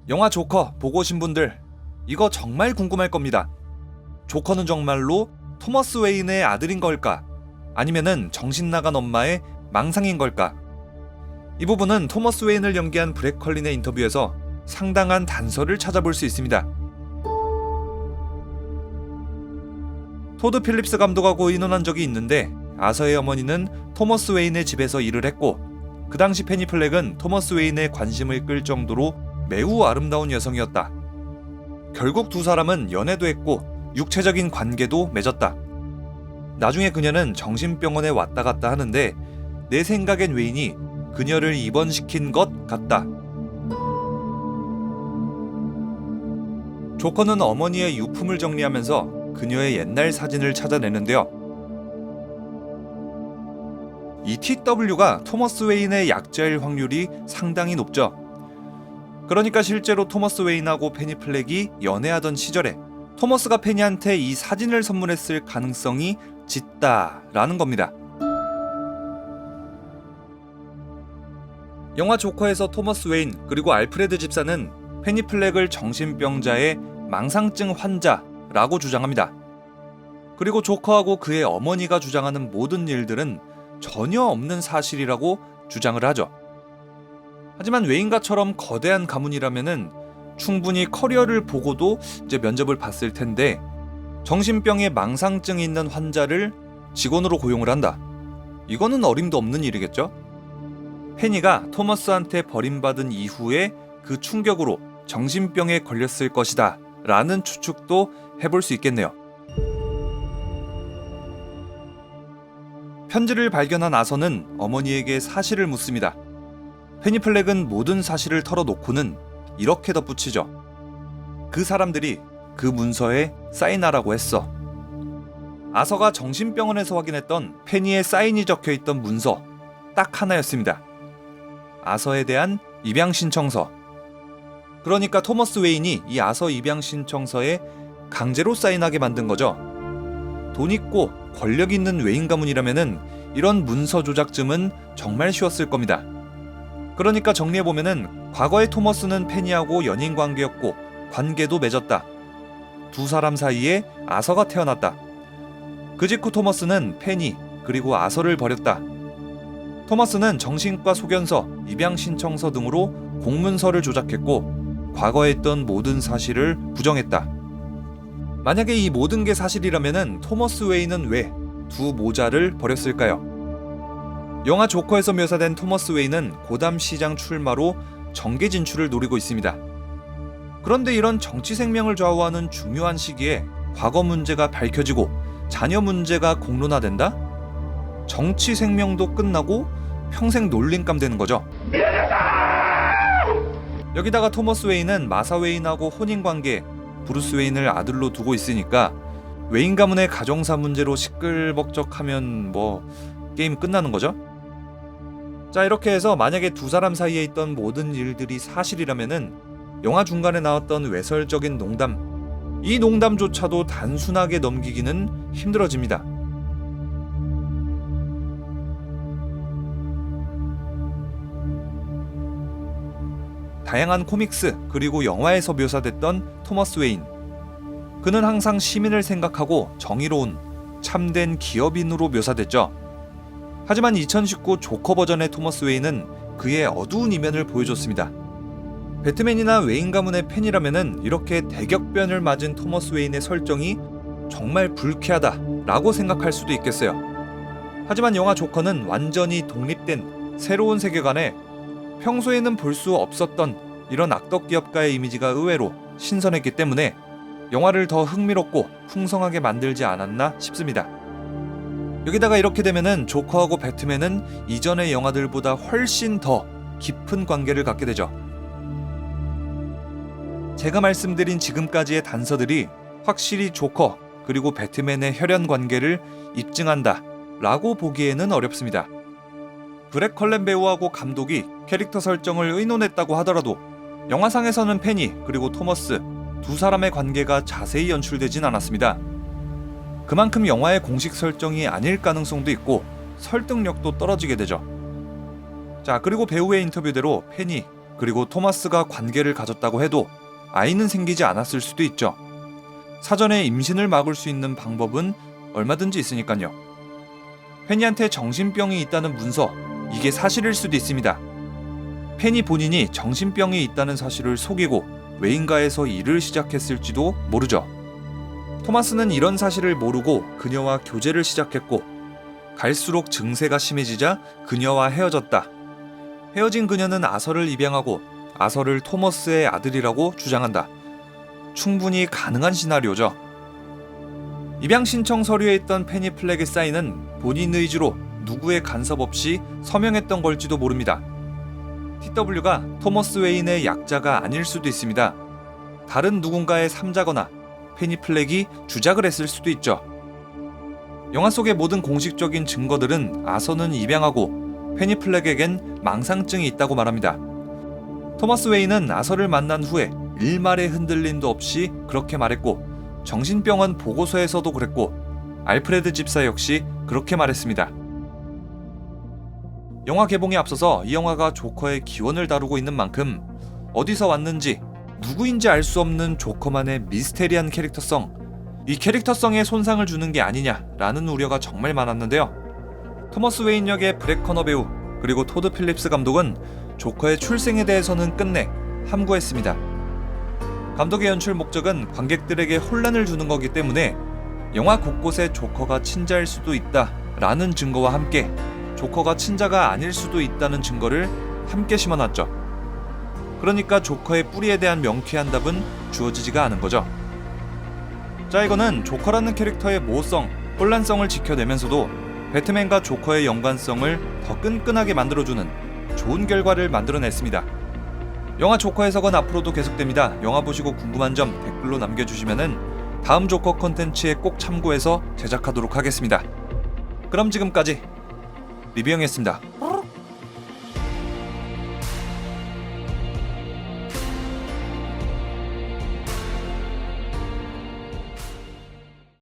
영화 조커 보고 오신 분들, 이거 정말 궁금할 겁니다. 조커는 정말로 토머스 웨인의 아들인 걸까? 아니면은 정신 나간 엄마의 망상인 걸까? 이 부분은 토머스 웨인을 연기한 브렉 컬린의 인터뷰에서 상당한 단서를 찾아볼 수 있습니다. 토드 필립스 감독하고 의논한 적이 있는데 아서의 어머니는 토머스 웨인의 집에서 일을 했고, 그 당시 페니 플렉은 토머스 웨인의 관심을 끌 정도로 매우 아름다운 여성이었다. 결국 두 사람은 연애도 했고 육체적인 관계도 맺었다. 나중에 그녀는 정신병원에 왔다 갔다 하는데 내 생각엔 웨인이 그녀를 입원시킨 것 같다. 조커는 어머니의 유품을 정리하면서 그녀의 옛날 사진을 찾아내는데요. 이 TW가 토머스 웨인의 약자일 확률이 상당히 높죠. 그러니까 실제로 토머스 웨인하고 페니 플렉이 연애하던 시절에 토머스가 페니한테 이 사진을 선물했을 가능성이 짙다라는 겁니다. 영화 조커에서 토머스 웨인 그리고 알프레드 집사는 페니 플렉을 정신병자의 망상증 환자라고 주장합니다. 그리고 조커하고 그의 어머니가 주장하는 모든 일들은 전혀 없는 사실이라고 주장을 하죠. 하지만 웨인가처럼 거대한 가문이라면은 충분히 커리어를 보고도 이제 면접을 봤을 텐데 정신병에 망상증이 있는 환자를 직원으로 고용을 한다. 이거는 어림도 없는 일이겠죠? 페니가 토머스한테 버림받은 이후에 그 충격으로 정신병에 걸렸을 것이다 라는 추측도 해볼 수 있겠네요. 편지를 발견한 아서는 어머니에게 사실을 묻습니다. 페니 플렉은 모든 사실을 털어놓고는 이렇게 덧붙이죠. 그 사람들이 그 문서에 사인하라고 했어. 아서가 정신병원에서 확인했던 페니의 사인이 적혀있던 문서 딱 하나였습니다. 아서에 대한 입양 신청서. 그러니까 토머스 웨인이 이 아서 입양 신청서에 강제로 사인하게 만든 거죠. 돈 있고 권력 있는 웨인 가문이라면은 이런 문서 조작쯤은 정말 쉬웠을 겁니다. 그러니까 정리해보면은 과거의 토머스는 페니하고 연인 관계였고 관계도 맺었다. 두 사람 사이에 아서가 태어났다. 그 직후 토머스는 페니 그리고 아서를 버렸다. 토머스는 정신과 소견서, 입양 신청서 등으로 공문서를 조작했고 과거에 있던 모든 사실을 부정했다. 만약에 이 모든 게 사실이라면은 토머스 웨인은 왜 두 모자를 버렸을까요? 영화 조커에서 묘사된 토머스 웨인은 고담 시장 출마로 정계 진출을 노리고 있습니다. 그런데 이런 정치 생명을 좌우하는 중요한 시기에 과거 문제가 밝혀지고 자녀 문제가 공론화된다? 정치 생명도 끝나고 평생 놀림감 되는 거죠. 여기다가 토머스 웨인은 마사 웨인하고 혼인관계, 브루스 웨인을 아들로 두고 있으니까 웨인 가문의 가정사 문제로 시끌벅적하면 게임 끝나는 거죠. 자, 이렇게 해서 만약에 두 사람 사이에 있던 모든 일들이 사실이라면은 영화 중간에 나왔던 외설적인 농담, 이 농담조차도 단순하게 넘기기는 힘들어집니다. 다양한 코믹스 그리고 영화에서 묘사됐던 토머스 웨인. 그는 항상 시민을 생각하고 정의로운 참된 기업인으로 묘사됐죠. 하지만 2019 조커 버전의 토머스 웨인은 그의 어두운 이면을 보여줬습니다. 배트맨이나 웨인 가문의 팬이라면은 이렇게 대격변을 맞은 토머스 웨인의 설정이 정말 불쾌하다라고 생각할 수도 있겠어요. 하지만 영화 조커는 완전히 독립된 새로운 세계관에 평소에는 볼 수 없었던 이런 악덕 기업가의 이미지가 의외로 신선했기 때문에 영화를 더 흥미롭고 풍성하게 만들지 않았나 싶습니다. 여기다가 이렇게 되면은 조커하고 배트맨은 이전의 영화들보다 훨씬 더 깊은 관계를 갖게 되죠. 제가 말씀드린 지금까지의 단서들이 확실히 조커 그리고 배트맨의 혈연 관계를 입증한다 라고 보기에는 어렵습니다. 브렉 컬렌 배우하고 감독이 캐릭터 설정을 의논했다고 하더라도 영화상에서는 페니 그리고 토머스 두 사람의 관계가 자세히 연출되진 않았습니다. 그만큼 영화의 공식 설정이 아닐 가능성도 있고 설득력도 떨어지게 되죠. 자, 그리고 배우의 인터뷰대로 페니 그리고 토마스가 관계를 가졌다고 해도 아이는 생기지 않았을 수도 있죠. 사전에 임신을 막을 수 있는 방법은 얼마든지 있으니까요. 페니한테 정신병이 있다는 문서, 이게 사실일 수도 있습니다. 페니 본인이 정신병이 있다는 사실을 속이고 웨인가에서 일을 시작했을지도 모르죠. 토마스는 이런 사실을 모르고 그녀와 교제를 시작했고 갈수록 증세가 심해지자 그녀와 헤어졌다. 헤어진 그녀는 아서를 입양하고 아서를 토머스의 아들이라고 주장한다. 충분히 가능한 시나리오죠. 입양 신청 서류에 있던 페니 플렉의 사인은 본인 의지로 누구의 간섭 없이 서명했던 걸지도 모릅니다. TW가 토머스 웨인의 약자가 아닐 수도 있습니다. 다른 누군가의 삼자거나 페니 플렉이 주작을 했을 수도 있죠. 영화 속의 모든 공식적인 증거들은 아서는 입양하고 페니 플렉에겐 망상증이 있다고 말합니다. 토머스 웨인은 아서를 만난 후에 일말의 흔들림도 없이 그렇게 말했고 정신병원 보고서에서도 그랬고 알프레드 집사 역시 그렇게 말했습니다. 영화 개봉에 앞서서 이 영화가 조커의 기원을 다루고 있는 만큼 어디서 왔는지 누구인지 알 수 없는 조커만의 미스테리한 캐릭터성, 이 캐릭터성에 손상을 주는 게 아니냐라는 우려가 정말 많았는데요. 토머스 웨인 역의 브렉 커너 배우 그리고 토드 필립스 감독은 조커의 출생에 대해서는 끝내 함구했습니다. 감독의 연출 목적은 관객들에게 혼란을 주는 거기 때문에 영화 곳곳에 조커가 친자일 수도 있다라는 증거와 함께 조커가 친자가 아닐 수도 있다는 증거를 함께 심어놨죠. 그러니까 조커의 뿌리에 대한 명쾌한 답은 주어지지가 않은 거죠. 자, 이거는 조커라는 캐릭터의 모호성, 혼란성을 지켜내면서도 배트맨과 조커의 연관성을 더 끈끈하게 만들어주는 좋은 결과를 만들어냈습니다. 영화 조커 해석은 앞으로도 계속됩니다. 영화 보시고 궁금한 점 댓글로 남겨주시면은 다음 조커 콘텐츠에 꼭 참고해서 제작하도록 하겠습니다. 그럼 지금까지 리뷰형이었습니다.